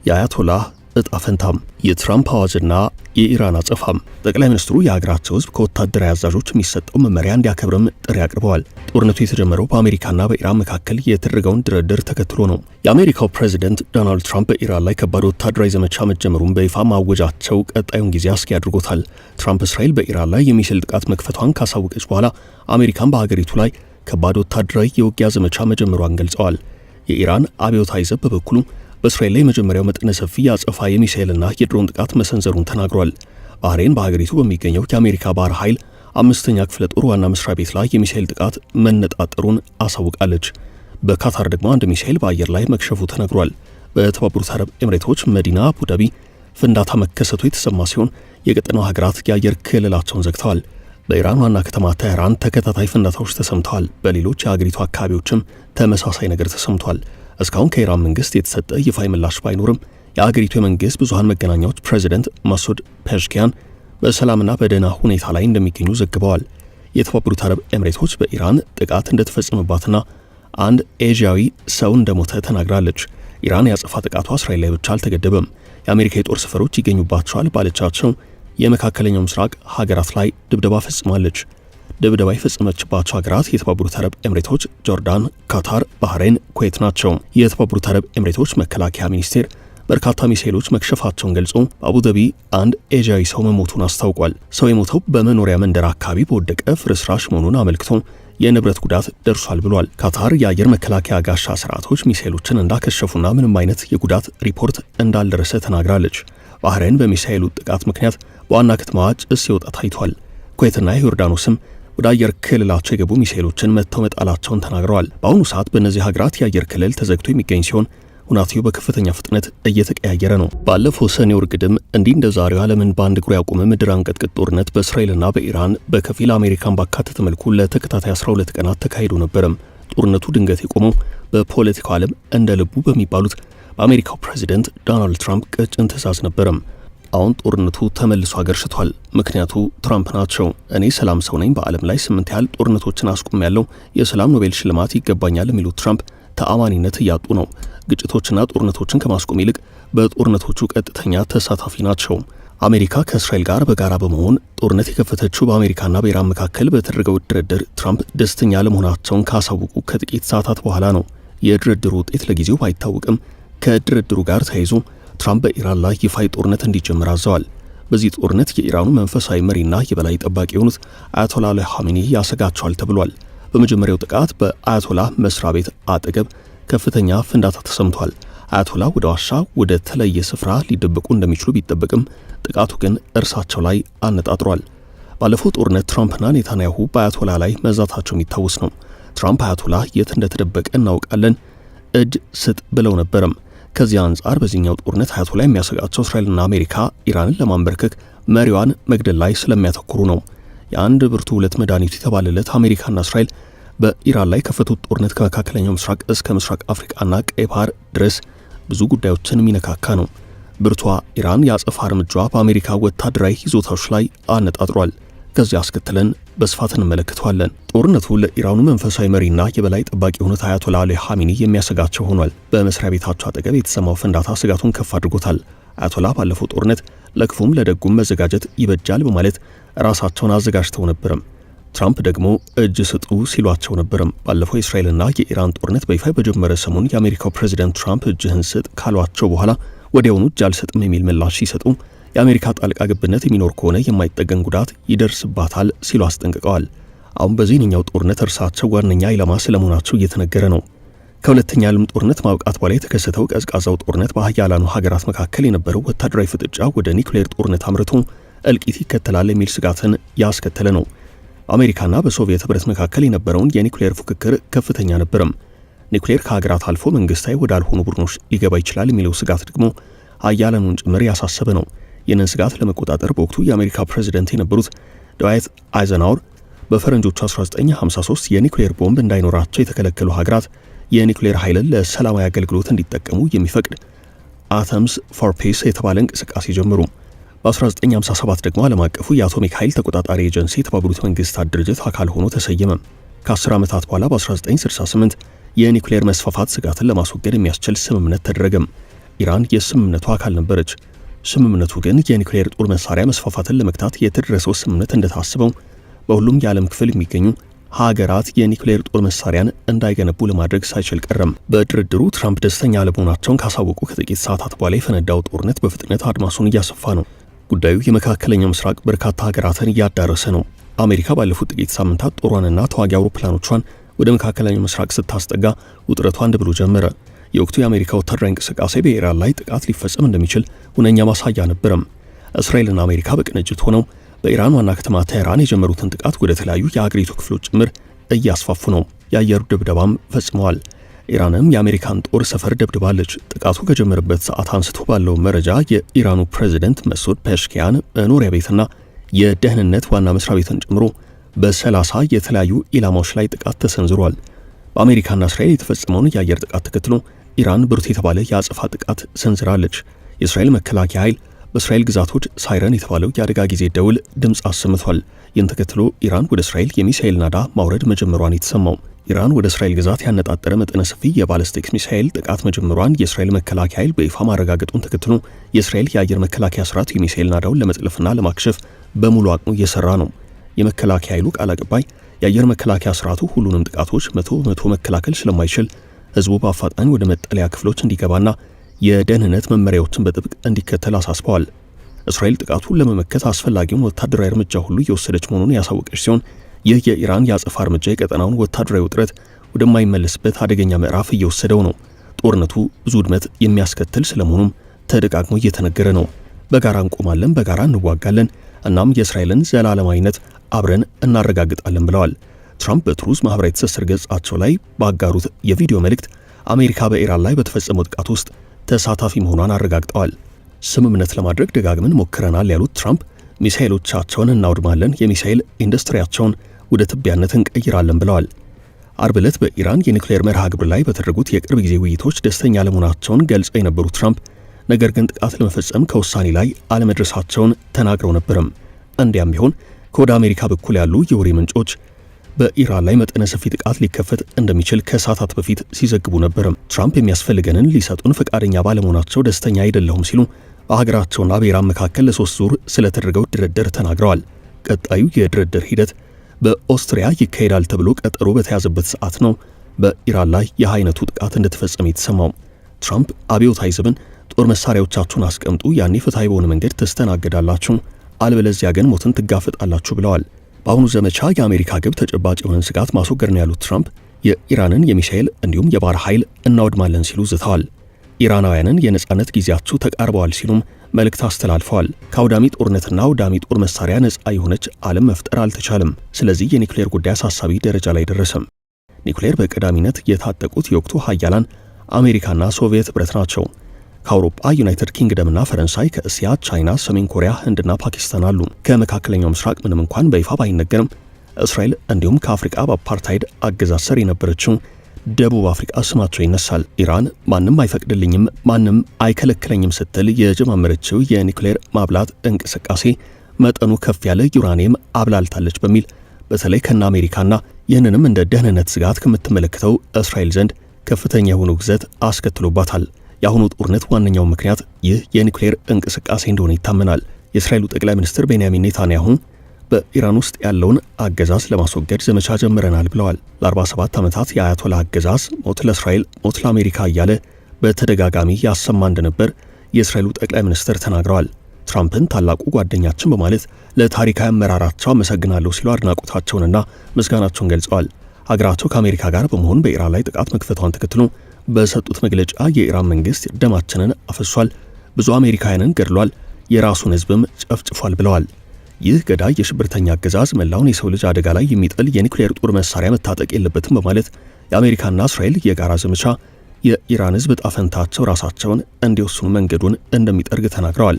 የአያቶላህ እጣ ፈንታም፣ የትራምፕ አዋጅና የኢራን አጸፋም። ጠቅላይ ሚኒስትሩ የሀገራቸው ሕዝብ ከወታደራዊ አዛዦች የሚሰጠው መመሪያ እንዲያከብርም ጥሪ አቅርበዋል። ጦርነቱ የተጀመረው በአሜሪካና በኢራን መካከል የተደረገውን ድርድር ተከትሎ ነው። የአሜሪካው ፕሬዚደንት ዶናልድ ትራምፕ በኢራን ላይ ከባድ ወታደራዊ ዘመቻ መጀመሩን በይፋ ማወጃቸው ቀጣዩን ጊዜ አስጊ አድርጎታል። ትራምፕ እስራኤል በኢራን ላይ የሚሳኤል ጥቃት መክፈቷን ካሳወቀች በኋላ አሜሪካን በሀገሪቱ ላይ ከባድ ወታደራዊ የውጊያ ዘመቻ መጀመሯን ገልጸዋል። የኢራን አብዮታዊ ዘብ በበኩሉ በእስራኤል ላይ የመጀመሪያው መጠነ ሰፊ የአጸፋ የሚሳኤልና የድሮን ጥቃት መሰንዘሩን ተናግሯል። ባህሬን በሀገሪቱ በሚገኘው የአሜሪካ ባህር ኃይል 5ኛ ክፍለ ጦር ዋና መስሪያ ቤት ላይ የሚሳኤል ጥቃት መነጣጠሩን አሳውቃለች። በካታር ደግሞ አንድ ሚሳኤል በአየር ላይ መክሸፉ ተነግሯል። በተባበሩት አረብ ኤምሬቶች መዲና አቡዳቢ ፍንዳታ መከሰቱ የተሰማ ሲሆን የቀጠናው ሀገራት የአየር ክልላቸውን ዘግተዋል። በኢራን ዋና ከተማ ቴህራን ተከታታይ ፍንዳታዎች ተሰምተዋል። በሌሎች የሀገሪቱ አካባቢዎችም ተመሳሳይ ነገር ተሰምቷል። እስካሁን ከኢራን መንግስት የተሰጠ ይፋዊ ምላሽ ባይኖርም የአገሪቱ የመንግስት ብዙሃን መገናኛዎች ፕሬዚደንት ማሱድ ፔሽኪያን በሰላምና በደህና ሁኔታ ላይ እንደሚገኙ ዘግበዋል። የተባበሩት አረብ ኤምሬቶች በኢራን ጥቃት እንደተፈጸመባትና አንድ ኤዥያዊ ሰው እንደሞተ ተናግራለች። ኢራን ያጸፋ ጥቃቷ እስራኤል ላይ ብቻ አልተገደበም። የአሜሪካ የጦር ሰፈሮች ይገኙባቸዋል ባለቻቸው የመካከለኛው ምስራቅ ሀገራት ላይ ድብደባ ፈጽማለች። ድብደባ የፈጸመችባቸው ሀገራት የተባበሩት አረብ ኤምሬቶች፣ ጆርዳን፣ ካታር፣ ባህሬን፣ ኩዌት ናቸው። የተባበሩት አረብ ኤምሬቶች መከላከያ ሚኒስቴር በርካታ ሚሳኤሎች መክሸፋቸውን ገልጾ በአቡዳቢ አንድ ኤዥያዊ ሰው መሞቱን አስታውቋል። ሰው የሞተው በመኖሪያ መንደር አካባቢ በወደቀ ፍርስራሽ መሆኑን አመልክቶ የንብረት ጉዳት ደርሷል ብሏል። ካታር የአየር መከላከያ ጋሻ ስርዓቶች ሚሳኤሎችን እንዳከሸፉና ምንም አይነት የጉዳት ሪፖርት እንዳልደረሰ ተናግራለች። ባህሬን በሚሳኤሉ ጥቃት ምክንያት በዋና ከተማዋ ጭስ ሲወጣ ታይቷል። ኩዌትና ዮርዳኖስም ወደ አየር ክልላቸው የገቡ ሚሳኤሎችን መተው መጣላቸውን ተናግረዋል። በአሁኑ ሰዓት በእነዚህ ሀገራት የአየር ክልል ተዘግቶ የሚገኝ ሲሆን ሁናቴው በከፍተኛ ፍጥነት እየተቀያየረ ነው። ባለፈው ሰኔ ወር ግድም እንዲህ እንደ ዛሬው ዓለምን በአንድ እግሩ ያቆመ ምድር አንቀጥቅጥ ጦርነት በእስራኤልና በኢራን በከፊል አሜሪካን ባካተተ መልኩ ለተከታታይ 12 ቀናት ተካሂዶ ነበረም። ጦርነቱ ድንገት የቆመው በፖለቲካው ዓለም እንደ ልቡ በሚባሉት በአሜሪካው ፕሬዚደንት ዶናልድ ትራምፕ ቀጭን ትዕዛዝ ነበረም። አሁን ጦርነቱ ተመልሶ አገርሽቷል። ምክንያቱ ትራምፕ ናቸው። እኔ ሰላም ሰው ነኝ፣ በዓለም ላይ 8 ያህል ጦርነቶችን አስቁም ያለው የሰላም ኖቤል ሽልማት ይገባኛል የሚሉት ትራምፕ ተአማኒነት እያጡ ነው። ግጭቶችና ጦርነቶችን ከማስቆም ይልቅ በጦርነቶቹ ቀጥተኛ ተሳታፊ ናቸው። አሜሪካ ከእስራኤል ጋር በጋራ በመሆን ጦርነት የከፈተችው በአሜሪካና በኢራን መካከል በተደረገው ድርድር ትራምፕ ደስተኛ ለመሆናቸውን ካሳወቁ ከጥቂት ሰዓታት በኋላ ነው። የድርድሩ ውጤት ለጊዜው ባይታወቅም ከድርድሩ ጋር ተያይዞ ትራምፕ በኢራን ላይ ይፋዊ ጦርነት እንዲጀምር አዘዋል። በዚህ ጦርነት የኢራኑ መንፈሳዊ መሪና የበላይ ጠባቂ የሆኑት አያቶላህ አሊ ኻሜኒ ያሰጋቸዋል ተብሏል። በመጀመሪያው ጥቃት በአያቶላህ መስሪያ ቤት አጠገብ ከፍተኛ ፍንዳታ ተሰምቷል። አያቶላህ ወደ ዋሻ ወደ ተለየ ስፍራ ሊደበቁ እንደሚችሉ ቢጠበቅም ጥቃቱ ግን እርሳቸው ላይ አነጣጥሯል። ባለፈው ጦርነት ትራምፕና ኔታንያሁ በአያቶላህ ላይ መዛታቸው የሚታወስ ነው። ትራምፕ አያቶላህ የት እንደተደበቀ እናውቃለን፣ እጅ ስጥ ብለው ነበረም። ከዚህ አንጻር በዚህኛው ጦርነት አያቶላህ የሚያሰጋቸው እስራኤልና አሜሪካ ኢራንን ለማንበርከክ መሪዋን መግደል ላይ ስለሚያተኩሩ ነው። የአንድ ብርቱ ሁለት መድኃኒቱ የተባለለት አሜሪካና እስራኤል በኢራን ላይ ከፈቱት ጦርነት ከመካከለኛው ምስራቅ እስከ ምስራቅ አፍሪካና ቀይ ባህር ድረስ ብዙ ጉዳዮችን የሚነካካ ነው። ብርቷ ኢራን የአጸፋ እርምጃዋ በአሜሪካ ወታደራዊ ይዞታዎች ላይ አነጣጥሯል። ከዚህ አስከትለን በስፋት እንመለከተዋለን። ጦርነቱ ለኢራኑ መንፈሳዊ መሪና የበላይ ጠባቂ የሆኑት አያቶላህ አሊ ኻሜኒ የሚያሰጋቸው ሆኗል። በመስሪያ ቤታቸው አጠገብ የተሰማው ፍንዳታ ስጋቱን ከፍ አድርጎታል። አያቶላህ ባለፈው ጦርነት ለክፉም ለደጉም መዘጋጀት ይበጃል በማለት ራሳቸውን አዘጋጅተው ነበረም። ትራምፕ ደግሞ እጅ ስጡ ሲሏቸው ነበረም። ባለፈው የእስራኤልና የኢራን ጦርነት በይፋ በጀመረ ሰሞን የአሜሪካው ፕሬዚደንት ትራምፕ እጅህን ስጥ ካሏቸው በኋላ ወዲያውኑ እጅ አልሰጥም የሚል ምላሽ ሲሰጡ የአሜሪካ ጣልቃ ገብነት የሚኖር ከሆነ የማይጠገን ጉዳት ይደርስባታል ሲሉ አስጠንቅቀዋል። አሁን በዚህኛው ጦርነት እርሳቸው ዋነኛ ኢላማ ስለመሆናቸው እየተነገረ ነው። ከሁለተኛ ዓለም ጦርነት ማብቃት በኋላ የተከሰተው ቀዝቃዛው ጦርነት በሀያላኑ ሀገራት መካከል የነበረው ወታደራዊ ፍጥጫ ወደ ኒውክሌር ጦርነት አምርቶ እልቂት ይከተላል የሚል ስጋትን ያስከተለ ነው። አሜሪካና በሶቪየት ህብረት መካከል የነበረውን የኒውክሌር ፉክክር ከፍተኛ ነበረም። ኒውክሌር ከሀገራት አልፎ መንግስታዊ ወዳልሆኑ ቡድኖች ሊገባ ይችላል የሚለው ስጋት ደግሞ ሀያላኑን ጭምር ያሳሰበ ነው። ይህንን ስጋት ለመቆጣጠር በወቅቱ የአሜሪካ ፕሬዚደንት የነበሩት ድዋይት አይዘንሃወር በፈረንጆቹ 1953 የኒውክሌር ቦምብ እንዳይኖራቸው የተከለከሉ ሀገራት የኒውክሌር ኃይልን ለሰላማዊ አገልግሎት እንዲጠቀሙ የሚፈቅድ አተምስ ፎር ፒስ የተባለ እንቅስቃሴ ጀመሩ። በ1957 ደግሞ ዓለም አቀፉ የአቶሚክ ኃይል ተቆጣጣሪ ኤጀንሲ የተባበሩት መንግስታት ድርጅት አካል ሆኖ ተሰየመ። ከ10 ዓመታት በኋላ በ1968 የኒውክሌር መስፋፋት ስጋትን ለማስወገድ የሚያስችል ስምምነት ተደረገም። ኢራን የስምምነቱ አካል ነበረች። ስምምነቱ ግን የኒውክሌር ጦር መሳሪያ መስፋፋትን ለመግታት የተደረሰው ስምምነት እንደታሰበው በሁሉም የዓለም ክፍል የሚገኙ ሀገራት የኒውክሌር ጦር መሳሪያን እንዳይገነቡ ለማድረግ ሳይችል ቀረም። በድርድሩ ትራምፕ ደስተኛ አለመሆናቸውን ካሳወቁ ከጥቂት ሰዓታት በኋላ የፈነዳው ጦርነት በፍጥነት አድማሱን እያሰፋ ነው። ጉዳዩ የመካከለኛው ምስራቅ በርካታ ሀገራትን እያዳረሰ ነው። አሜሪካ ባለፉት ጥቂት ሳምንታት ጦሯንና ተዋጊ አውሮፕላኖቿን ወደ መካከለኛው ምስራቅ ስታስጠጋ ውጥረቷ አንድ ብሎ ጀመረ። የወቅቱ የአሜሪካ ወታደራዊ እንቅስቃሴ በኢራን ላይ ጥቃት ሊፈጸም እንደሚችል ሁነኛ ማሳያ ነበረም። እስራኤልና አሜሪካ በቅንጅት ሆነው በኢራን ዋና ከተማ ቴህራን የጀመሩትን ጥቃት ወደ ተለያዩ የአገሪቱ ክፍሎች ጭምር እያስፋፉ ነው። የአየር ድብደባም ፈጽመዋል። ኢራንም የአሜሪካን ጦር ሰፈር ደብድባለች። ጥቃቱ ከጀመረበት ሰዓት አንስቶ ባለው መረጃ የኢራኑ ፕሬዝደንት መሱድ ፔሽኪያን መኖሪያ ቤትና የደህንነት ዋና መስሪያ ቤትን ጨምሮ በ30 የተለያዩ ኢላማዎች ላይ ጥቃት ተሰንዝሯል። በአሜሪካና እስራኤል የተፈጸመውን የአየር ጥቃት ተከትሎ ኢራን ብርቱ የተባለ የአጸፋ ጥቃት ሰንዝራለች። የእስራኤል መከላከያ ኃይል በእስራኤል ግዛቶች ሳይረን የተባለው የአደጋ ጊዜ ደውል ድምፅ አሰምቷል። ይህን ተከትሎ ኢራን ወደ እስራኤል የሚሳኤል ናዳ ማውረድ መጀመሯን የተሰማው ኢራን ወደ እስራኤል ግዛት ያነጣጠረ መጠነ ሰፊ የባለስቲክ ሚሳኤል ጥቃት መጀመሯን የእስራኤል መከላከያ ኃይል በይፋ ማረጋገጡን ተከትሎ የእስራኤል የአየር መከላከያ ስርዓት የሚሳኤል ናዳውን ለመጥለፍና ለማክሸፍ በሙሉ አቅሙ እየሰራ ነው። የመከላከያ ኃይሉ ቃል አቀባይ የአየር መከላከያ ስርዓቱ ሁሉንም ጥቃቶች መቶ መከላከል ስለማይችል ህዝቡ በአፋጣኝ ወደ መጠለያ ክፍሎች እንዲገባና የደህንነት መመሪያዎችን በጥብቅ እንዲከተል አሳስበዋል። እስራኤል ጥቃቱን ለመመከት አስፈላጊውን ወታደራዊ እርምጃ ሁሉ እየወሰደች መሆኑን ያሳወቀች ሲሆን ይህ የኢራን የአጸፋ እርምጃ የቀጠናውን ወታደራዊ ውጥረት ወደማይመለስበት አደገኛ ምዕራፍ እየወሰደው ነው። ጦርነቱ ብዙ ውድመት የሚያስከትል ስለመሆኑም ተደጋግሞ እየተነገረ ነው። በጋራ እንቆማለን፣ በጋራ እንዋጋለን፣ እናም የእስራኤልን ዘላለማዊነት አብረን እናረጋግጣለን ብለዋል። ትራምፕ በትሩዝ ማህበራዊ ትስስር ገጻቸው ላይ ባጋሩት የቪዲዮ መልእክት አሜሪካ በኢራን ላይ በተፈጸመው ጥቃት ውስጥ ተሳታፊ መሆኗን አረጋግጠዋል። ስምምነት ለማድረግ ደጋግመን ሞክረናል ያሉት ትራምፕ ሚሳኤሎቻቸውን እናውድማለን፣ የሚሳኤል ኢንዱስትሪያቸውን ወደ ትቢያነት እንቀይራለን ብለዋል። አርብ ዕለት በኢራን የኒውክሌር መርሃ ግብር ላይ በተደረጉት የቅርብ ጊዜ ውይይቶች ደስተኛ ለመሆናቸውን ገልጸው የነበሩት ትራምፕ ነገር ግን ጥቃት ለመፈጸም ከውሳኔ ላይ አለመድረሳቸውን ተናግረው ነበርም። እንዲያም ቢሆን ከወደ አሜሪካ በኩል ያሉ የወሬ ምንጮች በኢራን ላይ መጠነ ሰፊ ጥቃት ሊከፈት እንደሚችል ከሰዓታት በፊት ሲዘግቡ ነበርም። ትራምፕ የሚያስፈልገንን ሊሰጡን ፈቃደኛ ባለመሆናቸው ደስተኛ አይደለሁም ሲሉ በሀገራቸውና በኢራን መካከል ለ3 ዙር ስለተደረገው ድርድር ተናግረዋል። ቀጣዩ የድርድር ሂደት በኦስትሪያ ይካሄዳል ተብሎ ቀጠሮ በተያዘበት ሰዓት ነው በኢራን ላይ የአይነቱ ጥቃት እንደተፈጸመ የተሰማው። ትራምፕ አብዮታዊ ዘብን ጦር መሳሪያዎቻችሁን አስቀምጡ፣ ያኔ ፍትሐዊ በሆነ መንገድ ትስተናገዳላችሁ፣ አለበለዚያ ግን ሞትን ትጋፈጣላችሁ ብለዋል። በአሁኑ ዘመቻ የአሜሪካ ግብ ተጨባጭ የሆነን ስጋት ማስወገድ ነው ያሉት ትራምፕ የኢራንን የሚሳኤል እንዲሁም የባህር ኃይል እናወድማለን ሲሉ ዝተዋል። ኢራናውያንን የነጻነት ጊዜያችሁ ተቃርበዋል ሲሉም መልእክት አስተላልፈዋል። ከአውዳሚ ጦርነትና አውዳሚ ጦር መሳሪያ ነጻ የሆነች ዓለም መፍጠር አልተቻለም። ስለዚህ የኒውክሌር ጉዳይ አሳሳቢ ደረጃ ላይ ደረሰም። ኒውክሌር በቀዳሚነት የታጠቁት የወቅቱ ሀያላን አሜሪካና ሶቪየት ህብረት ናቸው። ከአውሮፓ ዩናይትድ ኪንግደምና ፈረንሳይ፣ ከእስያ ቻይና፣ ሰሜን ኮሪያ፣ ህንድና ፓኪስታን አሉ። ከመካከለኛው ምስራቅ ምንም እንኳን በይፋ ባይነገርም እስራኤል እንዲሁም ከአፍሪካ በአፓርታይድ አገዛዝ ስር የነበረችው ደቡብ አፍሪካ ስማቸው ይነሳል። ኢራን ማንም አይፈቅድልኝም፣ ማንም አይከለክለኝም ስትል የጀማመረችው የኒውክሌር ማብላት እንቅስቃሴ መጠኑ ከፍ ያለ ዩራኒየም አብላልታለች በሚል በተለይ ከነ አሜሪካና ይህንንም እንደ ደህንነት ስጋት ከምትመለከተው እስራኤል ዘንድ ከፍተኛ የሆኑ ግዘት አስከትሎባታል። የአሁኑ ጦርነት ዋነኛው ምክንያት ይህ የኒውክሌር እንቅስቃሴ እንደሆነ ይታመናል። የእስራኤሉ ጠቅላይ ሚኒስትር ቤንያሚን ኔታንያሁ በኢራን ውስጥ ያለውን አገዛዝ ለማስወገድ ዘመቻ ጀምረናል ብለዋል። ለ47 ዓመታት የአያቶላ አገዛዝ ሞት ለእስራኤል ሞት ለአሜሪካ እያለ በተደጋጋሚ ያሰማ እንደነበር የእስራኤሉ ጠቅላይ ሚኒስትር ተናግረዋል። ትራምፕን ታላቁ ጓደኛችን በማለት ለታሪካዊ አመራራቸው አመሰግናለሁ ሲሉ አድናቆታቸውንና ምስጋናቸውን ገልጸዋል። ሀገራቸው ከአሜሪካ ጋር በመሆን በኢራን ላይ ጥቃት መክፈቷን ተከትሎ በሰጡት መግለጫ የኢራን መንግስት ደማችንን አፈሷል፣ ብዙ አሜሪካውያንን ገድሏል፣ የራሱን ህዝብም ጨፍጭፏል ብለዋል። ይህ ገዳይ የሽብርተኛ አገዛዝ መላውን የሰው ልጅ አደጋ ላይ የሚጥል የኒውክሌር ጦር መሳሪያ መታጠቅ የለበትም በማለት የአሜሪካና እስራኤል የጋራ ዘመቻ የኢራን ህዝብ ዕጣ ፈንታቸው ራሳቸውን እንዲወስኑ መንገዱን እንደሚጠርግ ተናግረዋል።